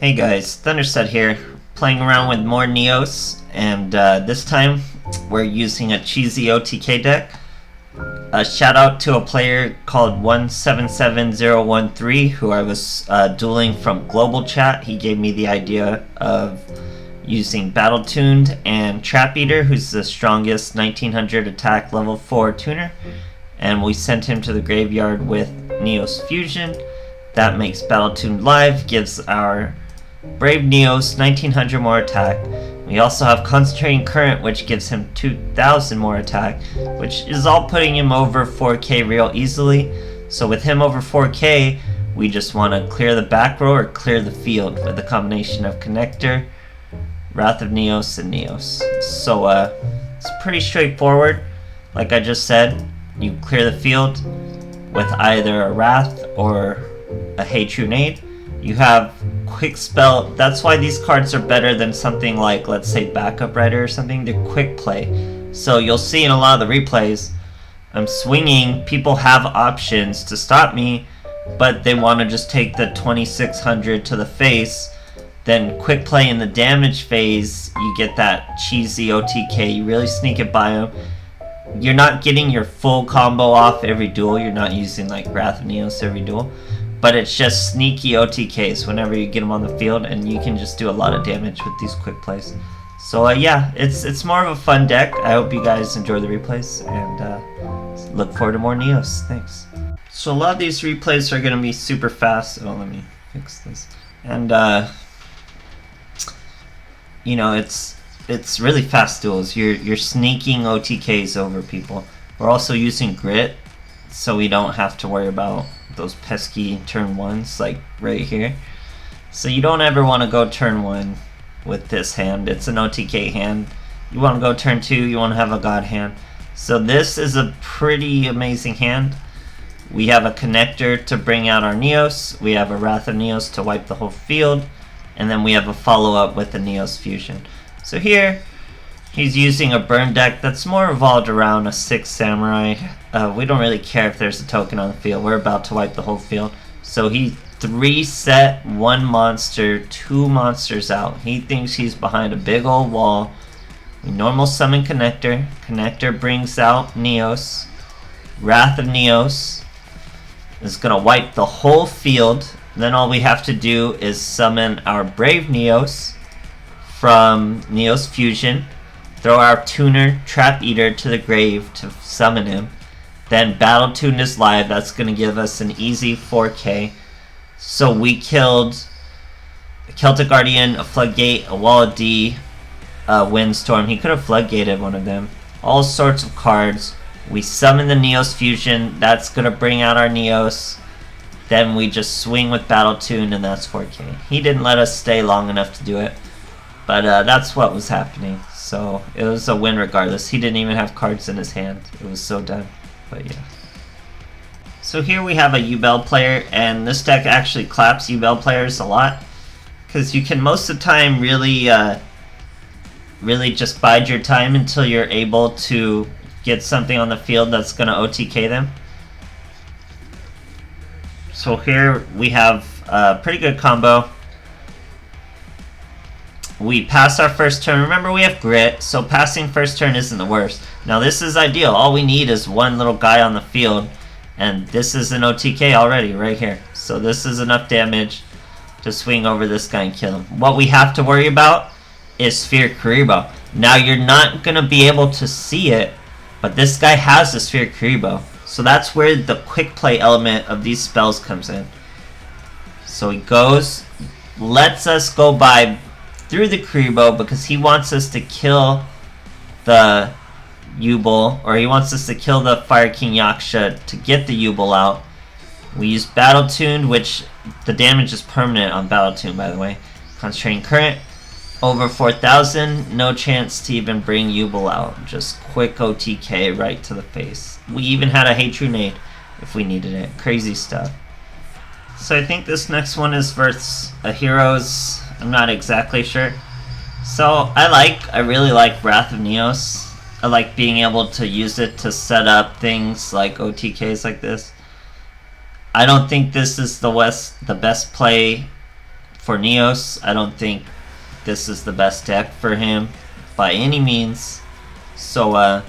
Hey guys, Thunderset here, playing around with more Neos, and this time we're using a cheesy OTK deck. A shout out to a player called 177013 who I was dueling from global chat. He gave me the idea of using Battle Tuned and Trap Eater, who's the strongest 1900 attack level 4 tuner, and we sent him to the graveyard with Neos Fusion. That makes Battle Tuned live, gives our Brave Neos 1900 more attack. We also have Concentrating Current, which gives him 2000 more attack, which is all putting him over 4k real easily. So with him over 4k, we just want to clear the back row or clear the field with a combination of Connector, Wrath of Neos, and Neos. So it's pretty straightforward. Like I just said, you clear the field with either a Wrath or a Hey True Nade. You have Quick Spell. That's why these cards are better than something like, let's say, Backup Rider or something. They're quick play. So you'll see in a lot of the replays, I'm swinging, people have options to stop me, but they want to just take the 2600 to the face. Then quick play in the damage phase, you get that cheesy OTK, you really sneak it by them. You're not getting your full combo off every duel, you're not using like Wrath of Neos every duel. But it's just sneaky OTKs whenever you get them on the field, and you can just do a lot of damage with these quick plays. So yeah, it's more of a fun deck. I hope you guys enjoy the replays, and look forward to more Neos. Thanks. So a lot of these replays are going to be super fast. Oh, let me fix this. And you know, it's really fast duels. You're sneaking OTKs over people. We're also using Grit, so we don't have to worry about those pesky turn ones like right here. So you don't ever want to go turn one with this hand. It's an OTK hand. You want to go turn two, you want to have a god hand. So this is a pretty amazing hand. We have a Connector to bring out our Neos, we have a Wrath of Neos to wipe the whole field, and then we have a follow-up with the Neos Fusion. So here he's using a burn deck that's more evolved around a 6 Samurai. We don't really care if there's a token on the field. We're about to wipe the whole field. So he 3-set 1 monster, 2 monsters out. He thinks he's behind a big old wall. We normal summon Connector. Connector brings out Neos. Wrath of Neos is going to wipe the whole field. Then all we have to do is summon our Brave Neos from Neos Fusion. Throw our tuner, Trap Eater, to the grave to summon him. Then Battle Tune is live. That's going to give us an easy 4k. So we killed a Celtic Guardian, a Floodgate, a Wall of D, a Windstorm. He could have Floodgated one of them. All sorts of cards. We summon the Neos Fusion. That's going to bring out our Neos. Then we just swing with Battle Tune, and that's 4k. He didn't let us stay long enough to do it. But that's what was happening. So it was a win regardless. He didn't even have cards in his hand. It was so done. But yeah. So here we have a U-Bell player, and this deck actually claps U-Bell players a lot, because you can most of the time really just bide your time until you're able to get something on the field that's going to OTK them. So here we have a pretty good combo. We pass our first turn. Remember, we have Grit, so passing first turn isn't the worst. Now this is ideal. All we need is one little guy on the field, and this is an OTK already right here. So this is enough damage to swing over this guy and kill him. What we have to worry about is Sphere Kuribo. Now you're not going to be able to see it, but this guy has the Sphere Kuribo. So that's where the quick play element of these spells comes in. So he goes, lets us go by through the Kuribo because he wants us to kill the U-Bull, or he wants us to kill the Fire King Yaksha to get the U-Bull out. We use Battle Tuned, which the damage is permanent on Battle Tuned, by the way. Concentrating Current, over 4000, no chance to even bring U-Bull out. Just quick OTK right to the face. We even had a Hey True Nade if we needed it. Crazy stuff. So I think this next one is versus a Heroes. I'm not exactly sure. So I really like Wrath of Neos. I like being able to use it to set up things like OTKs like this. I don't think this is the best play for Neos. I don't think this is the best deck for him by any means. So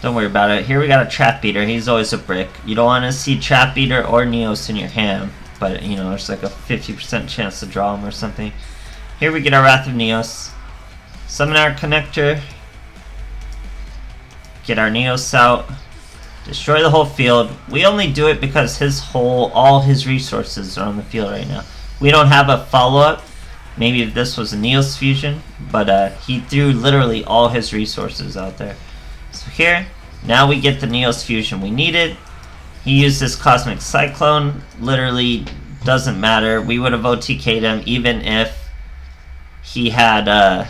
don't worry about it. Here we got a Trap Beater. He's always a brick. You don't want to see Trap Beater or Neos in your hand, but you know, there's like a 50% chance to draw him or something. Here we get our Wrath of Neos. Summon our Connector. Get our Neos out. Destroy the whole field. We only do it because all his resources are on the field right now. We don't have a follow-up. Maybe if this was a Neos fusion, but he threw literally all his resources out there. So here, now we get the Neos fusion we needed. He used this Cosmic Cyclone. Literally doesn't matter. We would have OTK'd him even if he hadn't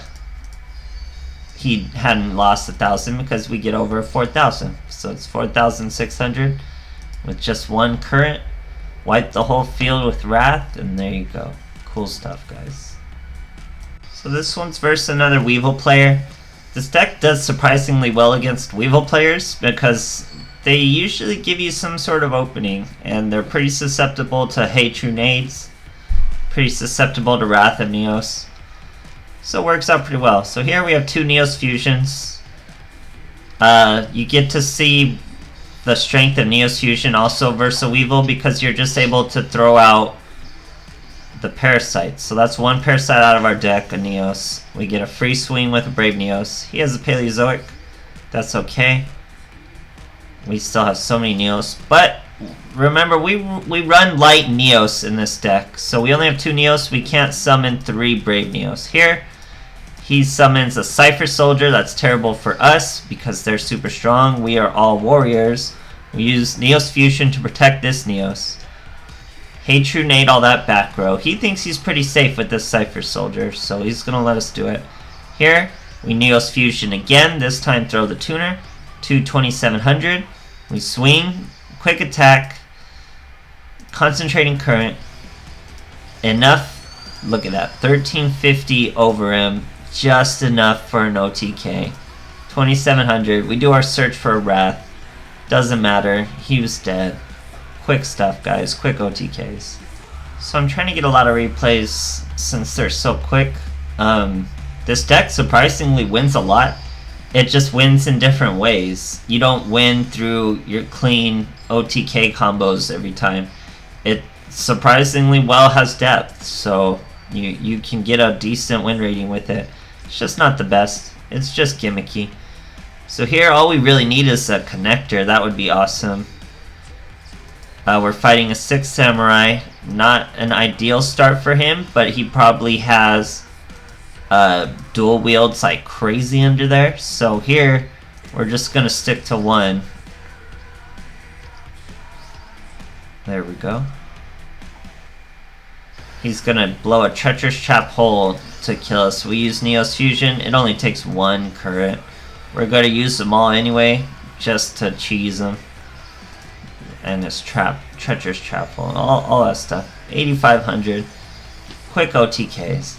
lost 1,000, because we get over 4,000. So it's 4,600 with just one current. Wipe the whole field with Wrath, and there you go. Cool stuff, guys. So this one's versus another Weevil player. This deck does surprisingly well against Weevil players because they usually give you some sort of opening, and they're pretty susceptible to Hey True Nades, pretty susceptible to Wrath of Neos. So it works out pretty well. So here we have two Neos fusions. You get to see the strength of Neos fusion also versus Weevil because you're just able to throw out the parasites. So that's one parasite out of our deck, a Neos. We get a free swing with a Brave Neos. He has a Paleozoic. That's okay. We still have so many Neos. But remember, we run light Neos in this deck. So we only have two Neos. We can't summon 3 Brave Neos. Here, he summons a Cypher Soldier. That's terrible for us because they're super strong. We are all warriors. We use Neos Fusion to protect this Neos. Hey True Nade all that back row. He thinks he's pretty safe with this Cypher Soldier, so he's going to let us do it. Here, we Neos Fusion again. This time throw the tuner to 2,700. We swing, quick attack, concentrating current. Enough. Look at that. 1,350 over him. Just enough for an OTK. 2,700. We do our search for a Wrath. Doesn't matter. He was dead. Quick stuff, guys. Quick OTKs. So I'm trying to get a lot of replays since they're so quick. This deck surprisingly wins a lot. It just wins in different ways. You don't win through your clean OTK combos every time. It surprisingly well has depth, so you can get a decent win rating with it. It's just not the best. It's just gimmicky. So here all we really need is a connector. That would be awesome. We're fighting a 6 Samurai. Not an ideal start for him, but he probably has dual wields like crazy under there. So here we're just going to stick to 1. There we go. He's going to blow a Treacherous Trap hole to kill us. We use Neos Fusion. It only takes 1 current. We're going to use them all anyway, just to cheese them. And this Treacherous Trap hole, all that stuff. 8,500. Quick OTKs.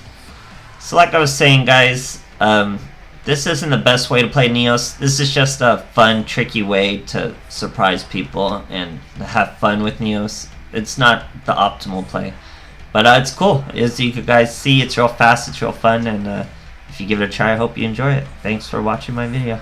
So like I was saying, guys, this isn't the best way to play Neos. This is just a fun, tricky way to surprise people and have fun with Neos. It's not the optimal play. But it's cool. As you guys see, it's real fast, it's real fun, and if you give it a try, I hope you enjoy it. Thanks for watching my video.